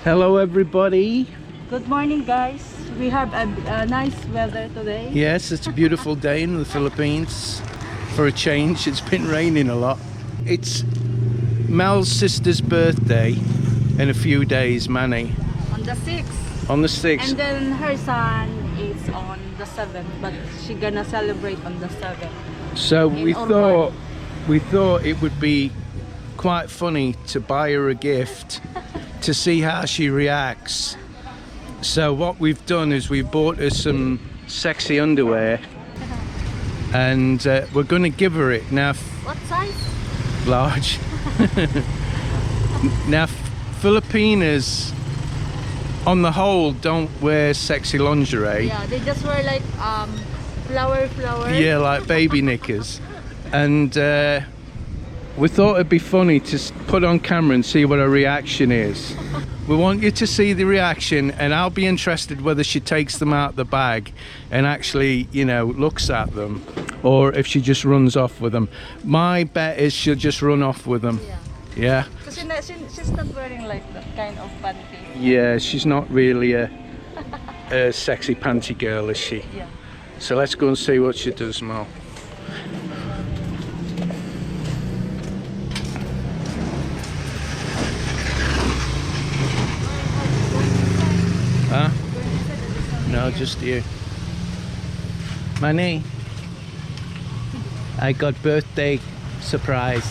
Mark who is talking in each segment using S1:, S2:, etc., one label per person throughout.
S1: Hello everybody.
S2: Good morning, guys. We have a nice weather today.
S1: Yes, it's a beautiful day in the Philippines. For a change, it's been raining a lot. It's Mel's sister's birthday in a few days, Manny.
S2: On the 6th.
S1: On the 6th.
S2: And then her son is on the 7th, but she gonna celebrate on the 7th.
S1: So we thought it would be quite funny to buy her a gift to see how she reacts. So what we've done is we've bought her some sexy underwear and we're going to give her it. Now,
S2: What size?
S1: large. Now Filipinas on the whole don't wear sexy lingerie.
S2: Yeah, they just wear like flower.
S1: Yeah, like baby knickers. And we thought it'd be funny to put on camera and see what her reaction is. We want you to see the reaction, and I'll be interested whether she takes them out the bag and actually, you know, looks at them, or if she just runs off with them. My bet is she'll just run off with them.
S2: Yeah.
S1: Yeah?
S2: Because she's not wearing like that kind of panty.
S1: Yeah, she's not really a sexy panty girl, is she?
S2: Yeah.
S1: So let's go and see what she does, Mel. Huh? No, just you. Manny, I got birthday surprise.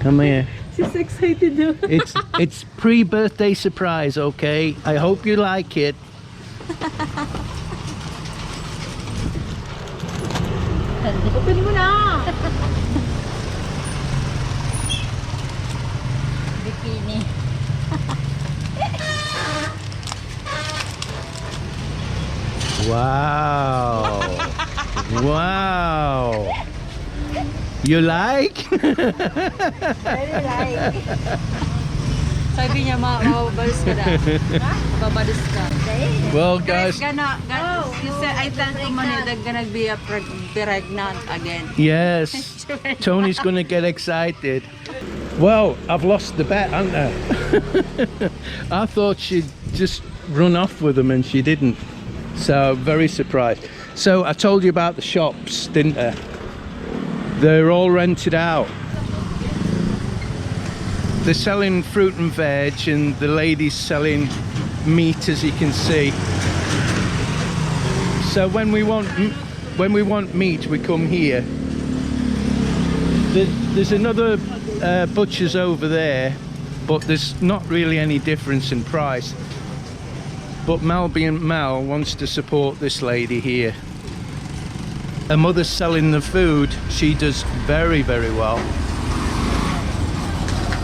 S1: Come here.
S2: She's excited though.
S1: It's pre-birthday surprise, okay? I hope you like it.
S2: Open mo na! Bikini.
S1: Wow. Wow. You like?
S2: Very like. Sabi niya, mababalis ka na. Mababalis ka.
S1: Well, guys.
S2: You said, I tell Tony they're gonna be pregnant again.
S1: Yes. Tony's gonna get excited. Well, I've lost the bet, haven't I? I thought she'd just run off with them and she didn't. So, very surprised. So, I told you about the shops, didn't I? They're all rented out. They're selling fruit and veg, and the lady's selling meat, as you can see. So when we want meat, we come here. There's another butcher's over there, but there's not really any difference in price. But Mel being Mel wants to support this lady here. Her mother's selling the food. She does very, very well.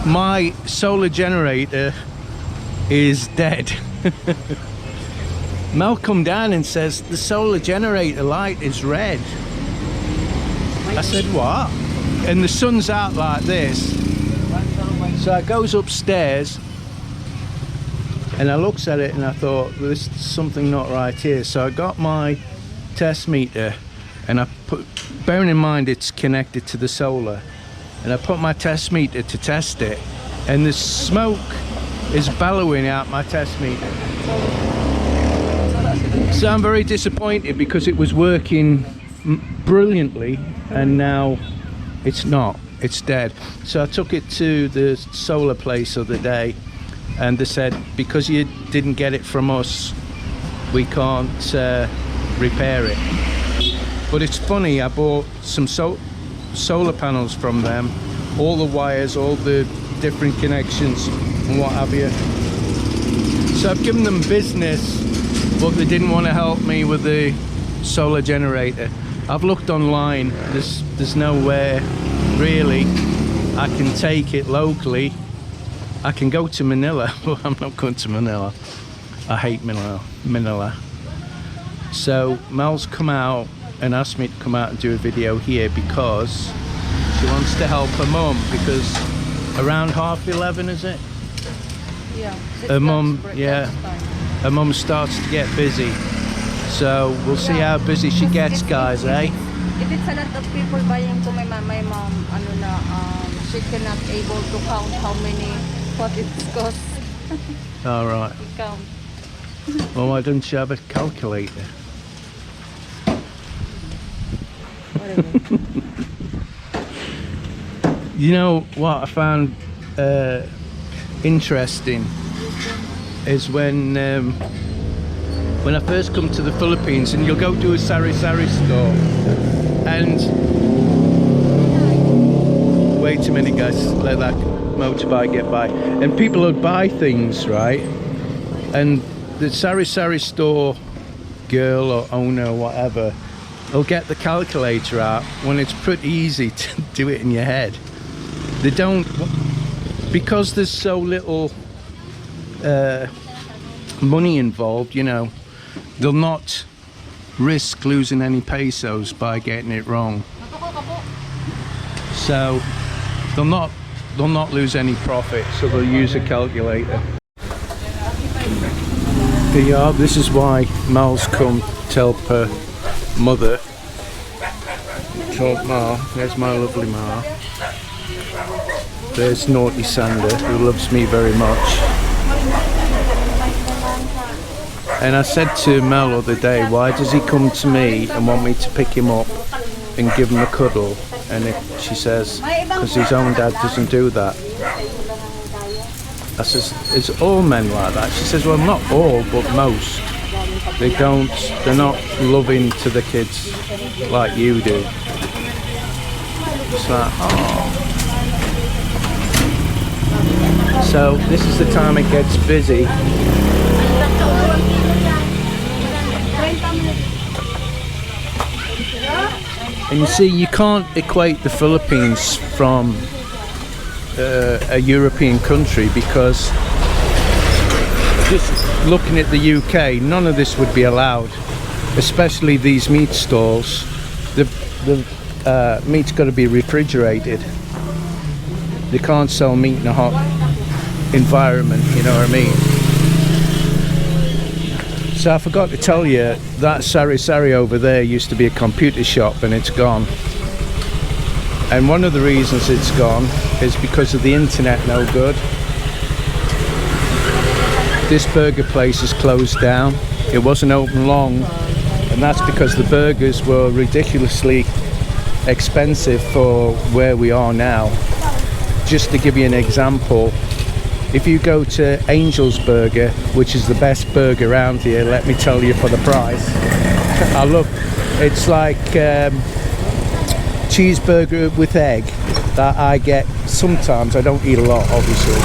S1: My solar generator is dead. Mel come down and says the solar generator light is red. I said, what? And the sun's out like this. So I goes upstairs and I looks at it and I thought, well, there's something not right here. So I got my test meter and I put, bearing in mind it's connected to the solar, and I put my test meter to test it, and the smoke is bellowing out my test meter. So I'm very disappointed because it was working brilliantly and now it's not, it's dead. So I took it to the solar place of the day and they said, because you didn't get it from us, we can't repair it. But it's funny, I bought some solar panels from them, all the wires, all the different connections and what have you. So I've given them business, but they didn't want to help me with the solar generator. I've looked online, there's nowhere really I can take it locally. I can go to Manila, but I'm not going to Manila. I hate Manila. So Mel's come out and asked me to come out and do a video here because she wants to help her mum, because around 11:30, is it?
S2: Yeah.
S1: Her mum, yeah, her mum starts to get busy. So we'll see how busy she gets, guys, eh?
S2: If it's a lot of people buying to my mom, she cannot able to count how many what it's cost.
S1: All right.
S2: You count.
S1: Well, why don't you have a calculator?
S2: Whatever.
S1: You know what I found interesting is when I first come to the Philippines, and you'll go to a sari-sari store, and wait a minute, guys, let that motorbike get by, and people would buy things, right? And the sari-sari store girl or owner or whatever will get the calculator out when it's pretty easy to do it in your head. They don't, because there's so little money involved, you know, they'll not risk losing any pesos by getting it wrong. So they'll not lose any profit, so they'll use a calculator. Here you are. This is why Mel's come to help her mother. So Ma, there's my lovely Ma. There's naughty Sander, who loves me very much. And I said to Mel the other day, why does he come to me and want me to pick him up and give him a cuddle? And she says, because his own dad doesn't do that. I says, is all men like that? She says, well, not all, but most. They're not loving to the kids like you do. It's like, oh. So this is the time it gets busy. And you see, you can't equate the Philippines from a European country, because just looking at the UK, none of this would be allowed, especially these meat stalls. The meat's got to be refrigerated. They can't sell meat in a hot environment, you know what I mean? So I forgot to tell you, that sari-sari over there used to be a computer shop, and it's gone. And one of the reasons it's gone is because of the internet no good. This burger place is closed down. It wasn't open long, and that's because the burgers were ridiculously expensive for where we are now. Just to give you an example, if you go to Angel's Burger, which is the best burger around here, let me tell you for the price. I look, it's like cheeseburger with egg that I get sometimes. I don't eat a lot, obviously,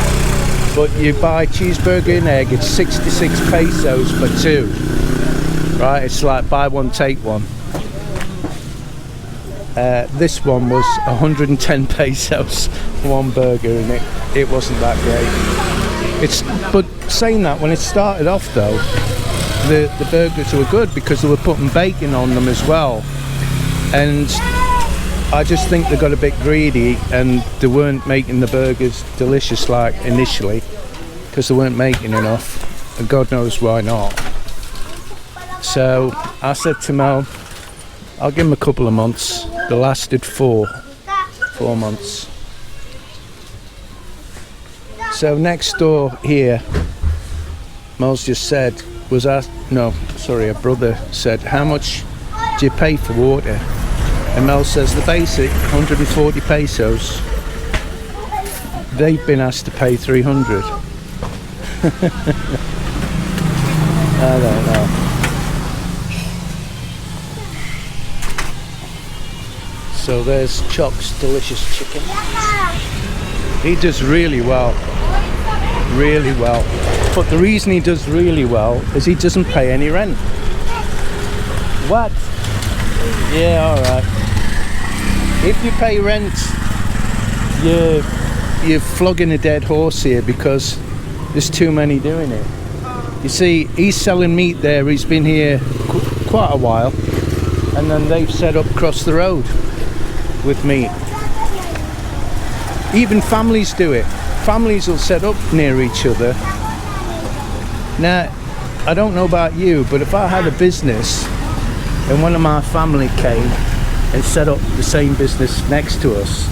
S1: but you buy cheeseburger and egg, it's 66 pesos for two, right? It's like buy one take one. This one was 110 pesos for one burger, and it wasn't that great. But saying that, when it started off though, the burgers were good because they were putting bacon on them as well, and I just think they got a bit greedy and they weren't making the burgers delicious like initially, because they weren't making enough, and God knows why not. So I said to Mel, I'll give him a couple of months. They lasted 4 months. So next door here, Mel's just said, a brother said, how much do you pay for water? And Mel says the basic 140 pesos. They've been asked to pay 300. I don't know. So there's Chuck's delicious chicken. He does really well. Really well. But the reason he does really well is he doesn't pay any rent. What? Yeah, alright. If you pay rent, you're flogging a dead horse here, because there's too many doing it. You see, he's selling meat there. He's been here quite a while, and then they've set up across the road with meat. Even families do it. Families will set up near each other. Now, I don't know about you, but if I had a business and one of my family came and set up the same business next to us,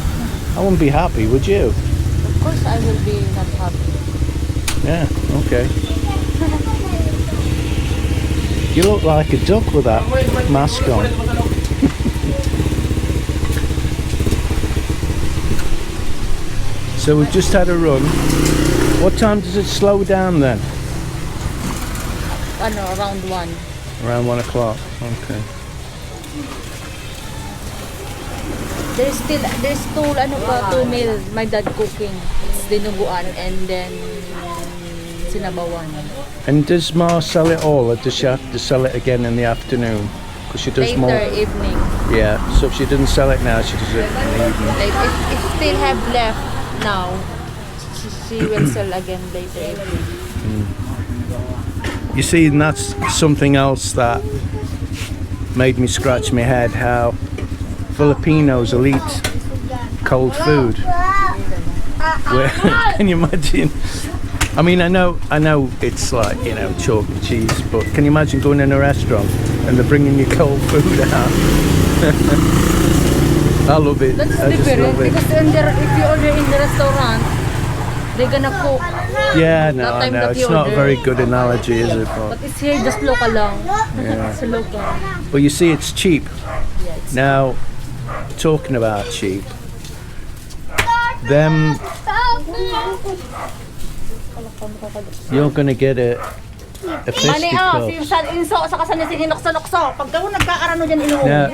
S1: I wouldn't be happy, would you?
S2: Of course I will be not happy.
S1: Yeah, okay. You look like a duck with that mask on. So we've just had a run. What time does it slow down then?
S2: Around 1.
S1: Around 1 o'clock. Okay.
S2: There's two meals my dad cooking. It's dinuguan and then sinabawan.
S1: And does Ma sell it all, or does she have to sell it again in the afternoon? Because she does
S2: Later
S1: more.
S2: evening.
S1: Yeah. So if she doesn't sell it now, she does it in the evening.
S2: Like if still have left now, she will sell again later evening.
S1: You see, and that's something else that made me scratch my head, how Filipinos will eat cold food. Where, can you imagine? I mean, I know it's like, you know, chalk and cheese, but can you imagine going in a restaurant and they're bringing you cold food out? I love it.
S2: That's
S1: I just
S2: different
S1: love it.
S2: because if you order in the restaurant, they're gonna cook.
S1: Yeah, no,
S2: That time
S1: no,
S2: that
S1: it's
S2: you
S1: not a
S2: order.
S1: very good analogy, is it?
S2: But it's here just local lang.
S1: Yeah.
S2: It's local.
S1: But you see, it's cheap.
S2: Yeah, it's
S1: Now, talking about cheap, them, you're gonna get a fisticuffs. Now,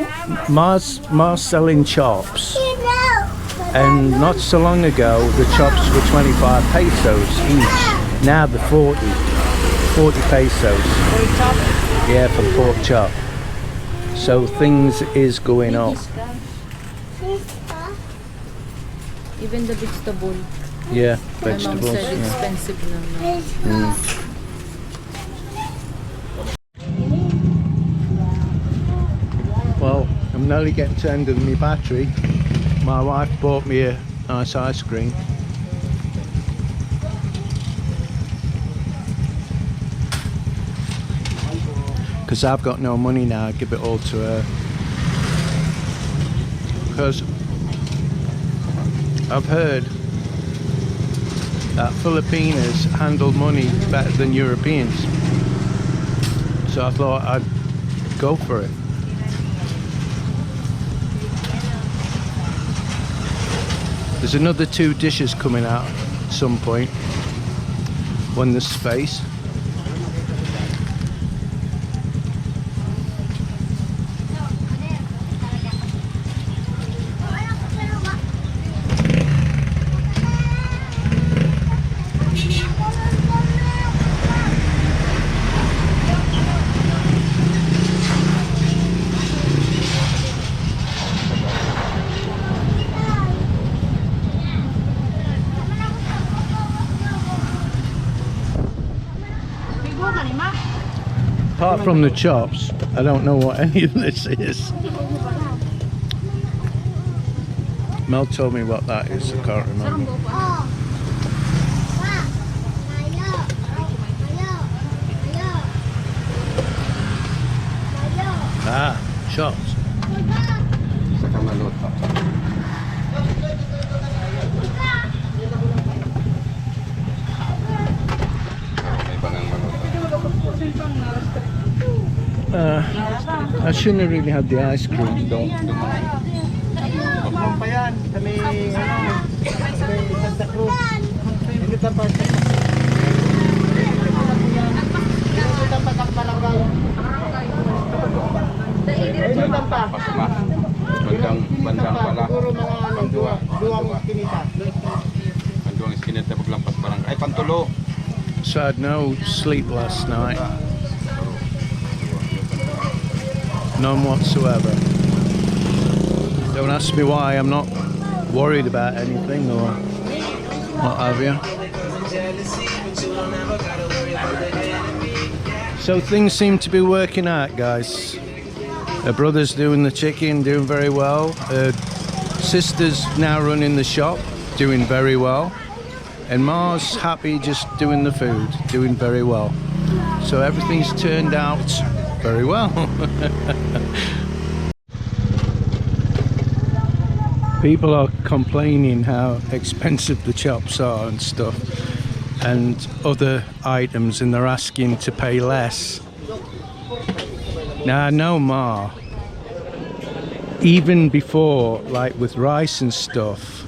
S1: Mars selling chops, and not so long ago the chops were 25 pesos each. Now they're 40 pesos. Yeah, for pork chop. So things is going up.
S2: Even the vegetable.
S1: Yeah,
S2: My mom
S1: vegetables.
S2: said
S1: Yeah.
S2: expensive now.
S1: Well, I'm nearly getting to the end of my battery. My wife bought me a nice ice cream. Because I've got no money now, I give it all to her. Because I've heard that Filipinos handle money better than Europeans. So I thought I'd go for it. There's another 2 dishes coming out at some point when there's space. Apart from the chops, I don't know what any of this is. Mel told me what that is, I can't remember. Ah, chops. I shouldn't have really had the ice cream though.
S3: Bandang pala. Panduang iskinit na paglampas barang. Ay, pantulo.
S1: So I had no sleep last night. None whatsoever. Don't ask me why, I'm not worried about anything or what have you. So things seem to be working out, guys. Her brother's doing the chicken, doing very well. Her sister's now running the shop, doing very well. And Ma's happy just doing the food, doing very well. So everything's turned out very well. People are complaining how expensive the chops are and stuff. and other items, and they're asking to pay less. Now I know Ma, even before, like with rice and stuff,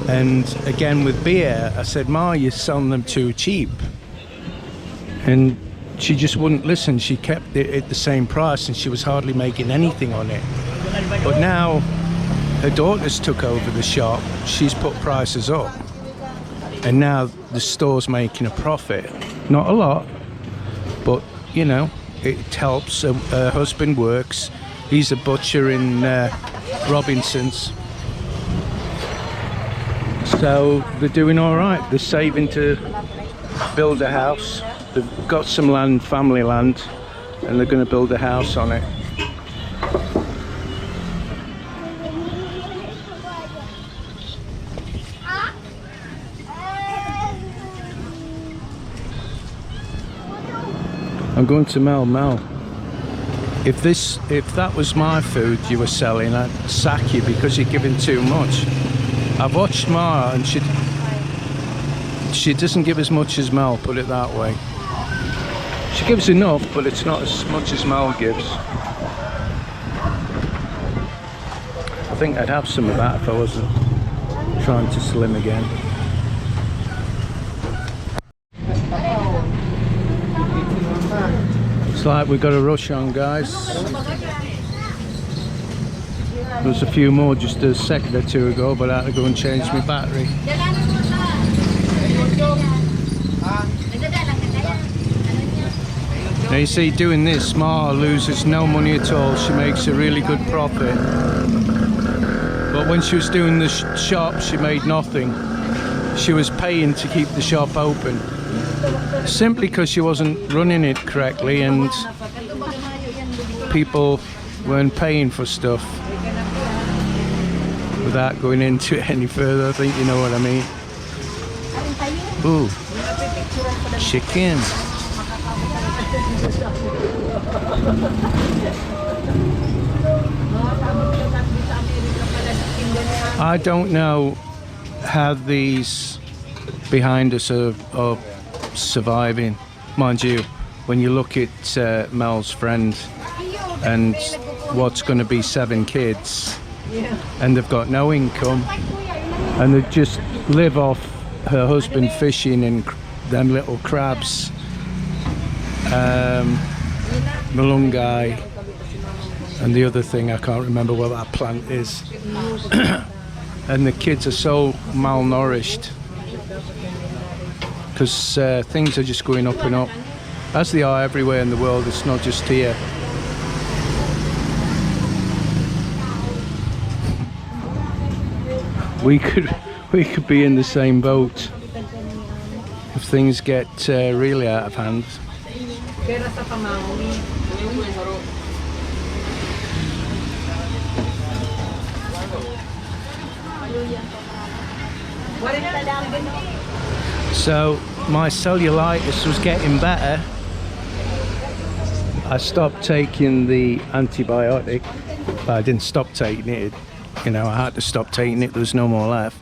S1: and again with beer, I said, Ma, you're selling them too cheap. And she just wouldn't listen. She kept it at the same price, and she was hardly making anything on it. But now her daughters took over the shop. She's put prices up, and now the store's making a profit. Not a lot, but you know, it helps. Her husband works. He's a butcher in Robinson's. So they're doing all right. They're saving to build a house. They've got some land, family land, and they're going to build a house on it. I'm going to Mel. If that was my food you were selling, I'd sack you because you're giving too much. I've watched Ma, and she doesn't give as much as Mel, put it that way. She gives enough, but it's not as much as Mel gives. I think I'd have some of that if I wasn't trying to slim again. It's like we've got a rush on, guys. There's a few more just a second or two ago, but I had to go and change my battery. Now you see, doing this, Ma loses no money at all. She makes a really good profit. But when she was doing the shop, she made nothing. She was paying to keep the shop open, simply because she wasn't running it correctly, and people weren't paying for stuff. Without going into it any further, I think you know what I mean. Ooh, chicken. I don't know how these behind us are surviving. Mind you, when you look at Mel's friend and what's going to be 7 kids, and they've got no income, and they just live off her husband fishing and them little crabs, malungai, and the other thing I can't remember what that plant is. And the kids are so malnourished because things are just going up and up, as they are everywhere in the world. It's not just here. We could be in the same boat if things get really out of hand. So my cellulitis was getting better. I stopped taking the antibiotic, but I didn't stop taking it. You know, I had to stop taking it. There was no more left.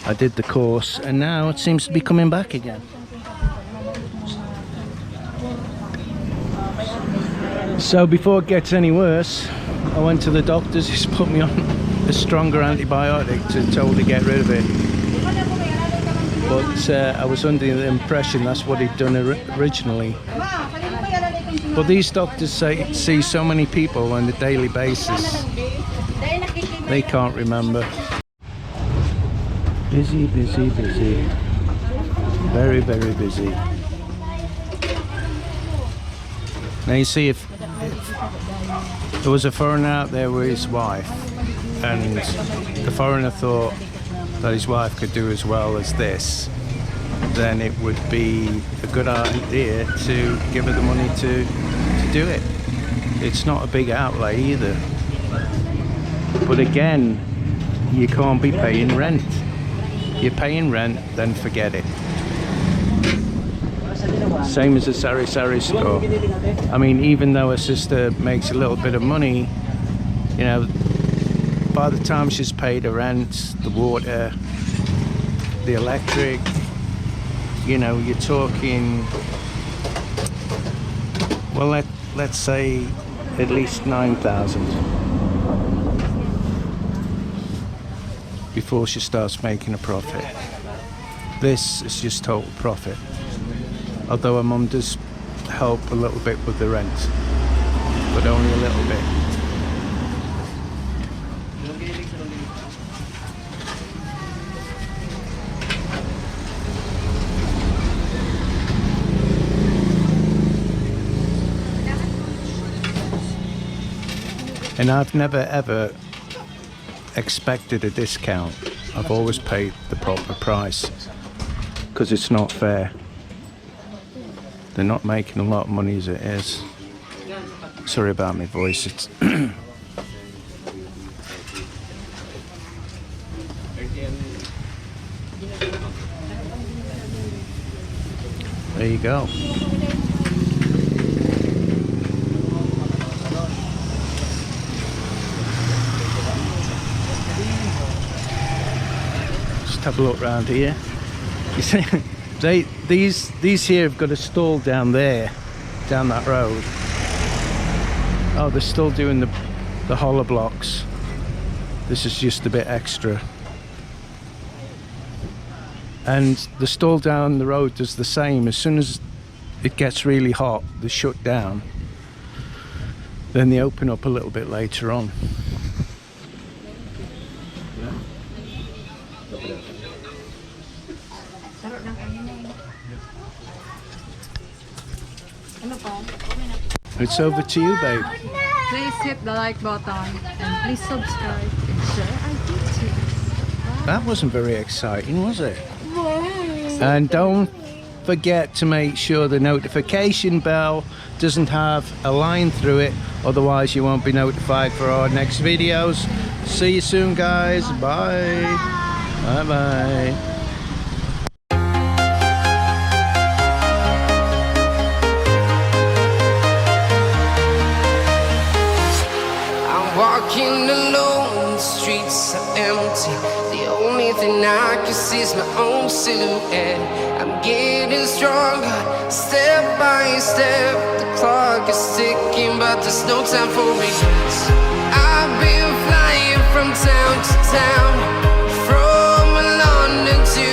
S1: I did the course, and now it seems to be coming back again. So before it gets any worse, I went to the doctors. He's put me on a stronger antibiotic to get rid of it. But I was under the impression that's what he'd done originally. But these doctors see so many people on a daily basis, they can't remember. Busy, busy, busy. Very, very busy. Now you see, if there was a foreigner out there with his wife, and the foreigner thought that his wife could do as well as this, then it would be a good idea to give her the money to do it. It's not a big outlay either. But again, you can't be paying rent. You're paying rent, then forget it. Same as a sari sari store. I mean, even though her sister makes a little bit of money, you know, by the time she's paid her rent, the water, the electric, you know, you're talking, well, let's say at least 9,000 before she starts making a profit. This is just total profit, although her mum does help a little bit with the rent, but only a little bit. And I've never ever expected a discount. I've always paid the proper price because it's not fair. They're not making a lot of money as it is. Sorry about my voice. It's there you go. Have a look around here. You see, these here have got a stall down there, down that road. Oh, they're still doing the hollow blocks. This is just a bit extra. And the stall down the road does the same. As soon as it gets really hot, they shut down. Then they open up a little bit later on. It's over to you, babe.
S4: Please hit the like button and please subscribe and share our videos.
S1: That wasn't very exciting, was it? And don't forget to make sure the notification bell doesn't have a line through it, otherwise you won't be notified for our next videos. See you soon, guys. Bye. Bye bye.
S5: Walking alone, the streets are empty. The only thing I can see is my own silhouette. I'm getting stronger, step by step. The clock is ticking, but there's no time for regrets. I've been flying from town to town, from London to